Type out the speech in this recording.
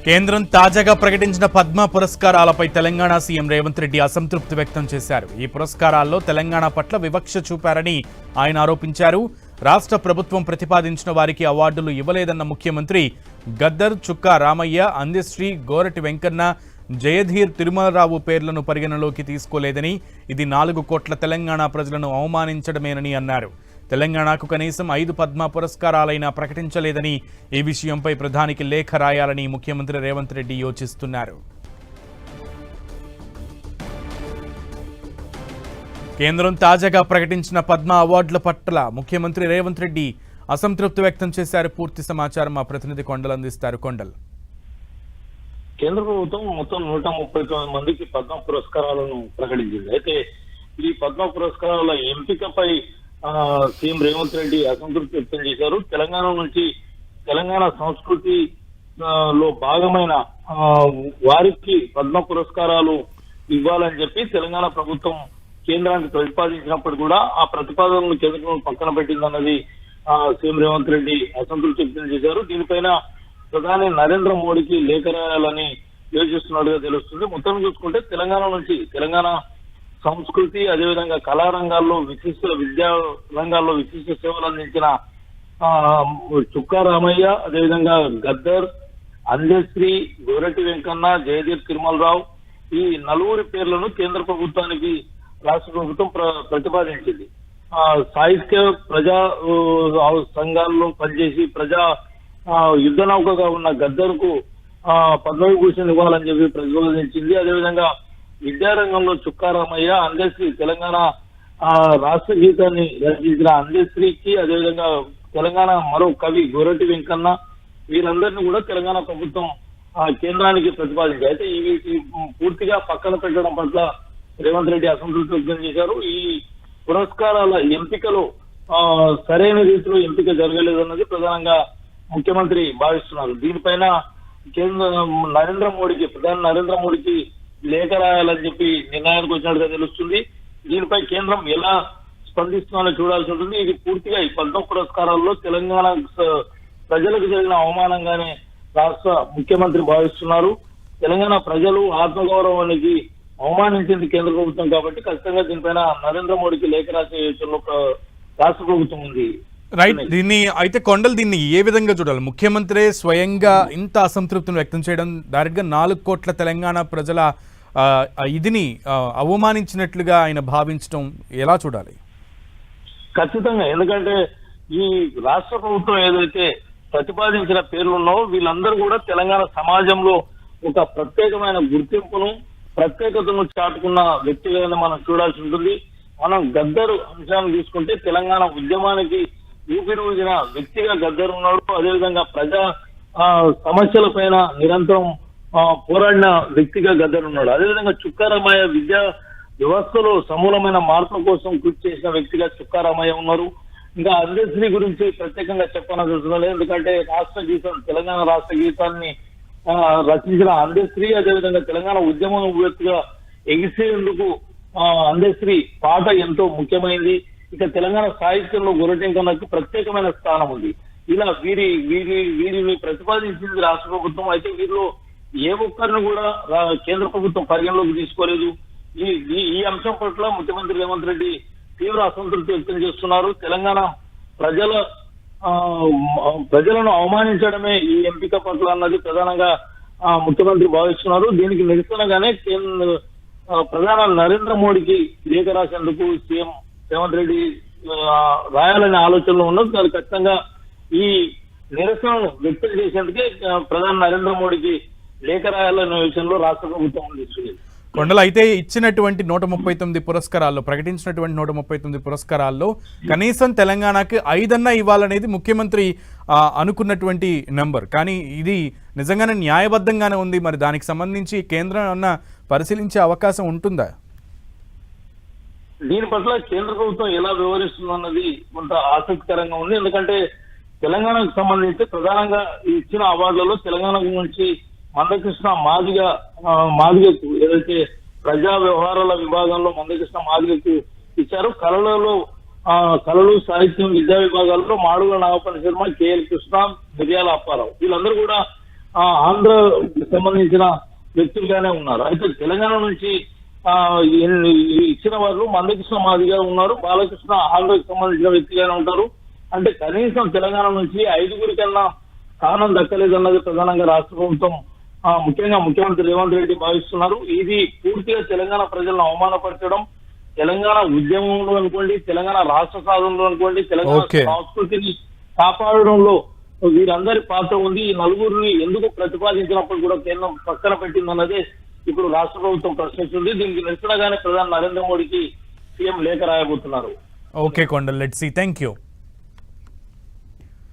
కేంద్రం తాజాగా ప్రకటించిన పద్మ పురస్కారాలపై తెలంగాణ సీఎం రేవంత్ రెడ్డి అసంతృప్తి వ్యక్తం చేశారు. ఈ పురస్కారాల్లో తెలంగాణ పట్ల వివక్ష చూపారని ఆయన ఆరోపించారు. రాష్ట్ర ప్రభుత్వం ప్రతిపాదించిన వారికి అవార్డులు ఇవ్వలేదన్న ముఖ్యమంత్రి గద్దర్, చుక్కా రామయ్య, అందెశ్రీ, గోరటి వెంకన్న, జయధీర్ తిరుమలరావు పేర్లను పరిగణలోకి తీసుకోలేదని, ఇది 4 కోట్ల తెలంగాణ ప్రజలను అవమానించడమేనని అన్నారు. తెలంగాణకు కనీసం 5 పద్మ పురస్కారాలైనా ప్రకటించలేదని, ఈ విషయంపై ప్రధానికి లేఖ రాయాలని ముఖ్యమంత్రి రేవంత్ రెడ్డి యోచిస్తున్నారు. కేంద్రం తాజాగా ప్రకటించిన పద్మ అవార్డుల పట్ల ముఖ్యమంత్రి రేవంత్ రెడ్డి అసంతృప్తి వ్యక్తం చేశారు. పూర్తి సమాచారం మా ప్రతినిధి కొండల్ అందిస్తారు. కొండల్, కేంద్ర ప్రభుత్వం మొత్తం 139 మందికి పద్మ పురస్కారాలను ప్రకటించింది. అయితే ఈ పద్మ పురస్కారాల ఎంపికపై సీఎం రేవంత్ రెడ్డి అసంతృప్తి వ్యక్తం చేశారు. తెలంగాణ నుంచి తెలంగాణ సంస్కృతి లో భాగమైన వారికి పద్మ పురస్కారాలు ఇవ్వాలని చెప్పి తెలంగాణ ప్రభుత్వం కేంద్రానికి ప్రతిపాదించినప్పుడు కూడా ఆ ప్రతిపాదనను కేంద్రం పక్కన పెట్టిందన్నది సీఎం రేవంత్ రెడ్డి అసంతృప్తి వ్యక్తం చేశారు. దీనిపైన ప్రధాని నరేంద్ర మోడీకి లేఖ రాయాలని యోచిస్తున్నట్టుగా తెలుస్తుంది. మొత్తం చూసుకుంటే తెలంగాణ నుంచి తెలంగాణ సంస్కృతి, అదేవిధంగా కళారంగాల్లో విద్యా రంగాల్లో విశిష్ట సేవలు అందించిన చుక్కా రామయ్య, అదేవిధంగా గద్దర్, అందెశ్రీ, గోరటి వెంకన్న, జయధీర్ తిరుమలరావు, ఈ 4 పేర్లను కేంద్ర ప్రభుత్వానికి రాష్ట్ర ప్రభుత్వం ప్రతిపాదించింది. సాహిత్య ప్రజా సంఘాల్లో పనిచేసి ప్రజా యుద్ధ నౌకగా ఉన్న గద్దర్ కు పద్మవిభూషణ్ ఇవ్వాలని చెప్పి ప్రతిపాదించింది. అదేవిధంగా విద్యారంగంలో చుక్కా రామయ్య, అందెశ్రీ తెలంగాణ రాష్ట్ర గీతాన్ని రచించిన అందెశ్రీకి, అదేవిధంగా తెలంగాణ మరో కవి గోరటి వెంకన్న, వీరందరినీ కూడా తెలంగాణ ప్రభుత్వం కేంద్రానికి ప్రతిపాదించారు. అయితే ఇవి పూర్తిగా పక్కన పెట్టడం పట్ల రేవంత్ రెడ్డి అసంతృప్తి వ్యక్తం చేశారు. ఈ పురస్కారాల ఎంపికలో సరైన రీతిలో ఎంపిక జరగలేదన్నది ప్రధానంగా ముఖ్యమంత్రి భావిస్తున్నారు. దీనిపైన ప్రధాని నరేంద్ర మోడీకి లేఖ రాయాలని చెప్పి నిర్ణయానికి వచ్చినట్టుగా తెలుస్తుంది. దీనిపై కేంద్రం ఎలా స్పందిస్తుందో చూడాల్సి ఉంటుంది. ఇది పూర్తిగా ఈ పద్మ పురస్కారాల్లో తెలంగాణ ప్రజలకు జరిగిన అవమానంగానే రాష్ట్ర ముఖ్యమంత్రి భావిస్తున్నారు. తెలంగాణ ప్రజలు ఆత్మగౌరవానికి అవమానించింది కేంద్ర ప్రభుత్వం కాబట్టి ఖచ్చితంగా దీనిపైన నరేంద్ర మోడీకి లేఖ రాసే యోచనలో రాష్ట్ర ప్రభుత్వం ఉంది. రైట్, దీన్ని ఏ విధంగా చూడాలి? ముఖ్యమంత్రి స్వయంగా ఇంత అసంతృప్తిని వ్యక్తం చేయడం, డైరెక్ట్గా 4 కోట్ల తెలంగాణ ప్రజల ఇదిని అవమానించినట్లుగా ఆయన భావించడం ఎలా చూడాలి? ఖచ్చితంగా, ఎందుకంటే ఈ రాష్ట్ర ప్రభుత్వం ఏదైతే ప్రతిపాదించిన పేర్లున్నావో వీళ్ళందరూ కూడా తెలంగాణ సమాజంలో ఒక ప్రత్యేకమైన గుర్తింపును, ప్రత్యేకతను చాటుకున్న వ్యక్తిగా మనం చూడాల్సి ఉంటుంది. మనం గద్దరు అంశాన్ని తీసుకుంటే తెలంగాణ ఉద్యమానికి ఊపిరిఊదిన వ్యక్తిగా గద్దరు ఉన్నాడు. అదేవిధంగా ప్రజా సమస్యల పైన నిరంతరం పోరాడిన వ్యక్తిగా గద్దరు ఉన్నాడు. అదేవిధంగా చుక్కా రామయ్య విద్యా వ్యవస్థలో సమూలమైన మార్పుల కోసం కృషి చేసిన వ్యక్తిగా చుక్కా రామయ్య ఉన్నారు. ఇంకా అందెశ్రీ గురించి ప్రత్యేకంగా చెప్పనవసరం లేదు, ఎందుకంటే రాష్ట్ర గీతం తెలంగాణ రాష్ట్ర గీతాన్ని రచించిన అందెశ్రీ, అదేవిధంగా తెలంగాణ ఉద్యమం వ్యక్తిగా ఎగిసేందుకు అందెశ్రీ పాట ఎంతో ముఖ్యమైనది. ఇక తెలంగాణ సాహిత్యంలో గోరటెంకన్నకు ప్రత్యేకమైన స్థానం ఉంది. ఇలా వీరిని ప్రతిపాదించింది రాష్ట్ర ప్రభుత్వం. అయితే వీరిలో ఏ ఒక్కరిని కూడా కేంద్ర ప్రభుత్వం పరిగణలోకి తీసుకోలేదు. ఈ అంశం పట్ల ముఖ్యమంత్రి రేవంత్ రెడ్డి తీవ్ర అసంతృప్తి వ్యక్తం చేస్తున్నారు. తెలంగాణ ప్రజలను అవమానించడమే ఈ ఎంపిక పట్ల అన్నది ప్రధానంగా ముఖ్యమంత్రి భావిస్తున్నారు. దీనికి నిరసనగానే ప్రధాని నరేంద్ర మోడీకి లేఖ రాసేందుకు సీఎం రేవంత్ రెడ్డి రాయాలనే ఆలోచనలో ఉన్నారు. దానికి ఖచ్చితంగా ఈ నిరసనను వ్యక్తం చేసేందుకే ప్రధాని నరేంద్ర మోడీకి లేఖ రాయాలనే విషయంలో రాష్ట్ర ప్రభుత్వం అందిస్తుంది. కొండలు, అయితే ఇచ్చినటువంటి 139 పురస్కారాల్లో, ప్రకటించినటువంటి 139 పురస్కారాల్లో కనీసం తెలంగాణకి 5 ఇవ్వాలనేది ముఖ్యమంత్రి అనుకున్నటువంటి నెంబర్. కానీ ఇది నిజంగానే న్యాయబద్ధంగానే ఉంది. మరి దానికి సంబంధించి కేంద్రం ఏమన్నా పరిశీలించే అవకాశం ఉంటుందా? దీని పట్ల కేంద్ర ప్రభుత్వం ఎలా వ్యవహరిస్తుందన్నది కొంత ఆసక్తికరంగా ఉంది. ఎందుకంటే తెలంగాణకు సంబంధించి ప్రధానంగా ఇచ్చిన అవార్డులలో తెలంగాణ నుంచి మందకృష్ణ మాదిగకు ఏదైతే ప్రజా వ్యవహారాల విభాగంలో మందకృష్ణ మాదిగకు ఇచ్చారు. కళలు, సాహిత్యం, విద్యా విభాగాల్లో మాడుగుల నాగపల్లి శర్మ, కేఎల్ కృష్ణ, మిర్యాల అప్పారావు వీళ్ళందరూ కూడా ఆంధ్రకి సంబంధించిన వ్యక్తులుగానే ఉన్నారు. అయితే తెలంగాణ నుంచి ఇచ్చిన వాళ్ళు మందకృష్ణ మాదిగా ఉన్నారు, బాలకృష్ణ ఆంధ్రకి సంబంధించిన వ్యక్తిగానే ఉంటారు. అంటే కనీసం తెలంగాణ నుంచి 5 కన్నా స్థానం దక్కలేదన్నది ప్రధానంగా రాష్ట్ర ప్రభుత్వం ముఖ్యంగా ముఖ్యమంత్రి రేవంత్ రెడ్డి భావిస్తున్నారు. ఇది పూర్తిగా తెలంగాణ ప్రజలను అవమానపరచడం, తెలంగాణ ఉద్యమంలో అనుకోండి, తెలంగాణ రాష్ట్ర సాధనలో అనుకోండి, తెలంగాణ సంస్కృతిని కాపాడడంలో వీరందరి పాత్ర ఉంది. ఈ నలుగురిని ఎందుకు ప్రతిపాదించినప్పుడు కూడా కేంద్రం పక్కన పెట్టిందన్నదే ఇప్పుడు రాష్ట్ర ప్రభుత్వం ప్రశ్నిస్తుంది. దీనికి నిరసనగానే ప్రధాని నరేంద్ర మోడీకి సీఎం లేఖ రాయబోతున్నారు. Okay Kondal, let's see. Thank you.